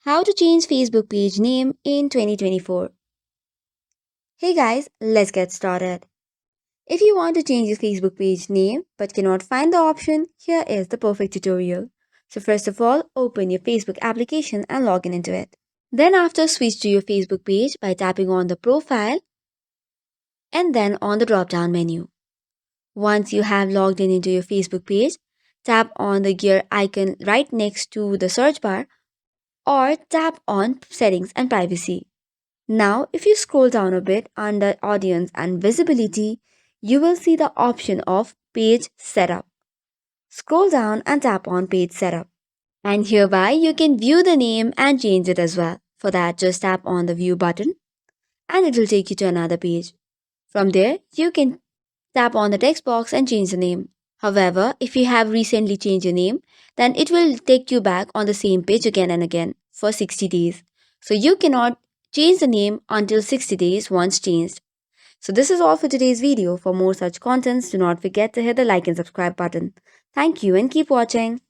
How to change Facebook page name in 2024. Hey guys, let's get started. If you want to change your Facebook page name but cannot find the option, here is the perfect tutorial. So first of all, open your Facebook application and log in into it. Then after switch to your Facebook page by tapping on the profile and then on the drop down menu. Once you have logged in into your Facebook page, tap on the gear icon right next to the search bar or tap on settings and privacy. Now, if you scroll down a bit under Audience and Visibility, you will see the option of Page Setup. Scroll down and tap on Page Setup. And hereby, you can view the name and change it as well. For that, just tap on the View button and it will take you to another page. From there, you can tap on the text box and change the name. However, if you have recently changed your name, then it will take you back on the same page again and again for 60 days. So you cannot change the name until 60 days once changed. So this is all for today's video. For more such contents, do not forget to hit the like and subscribe button. Thank you and keep watching.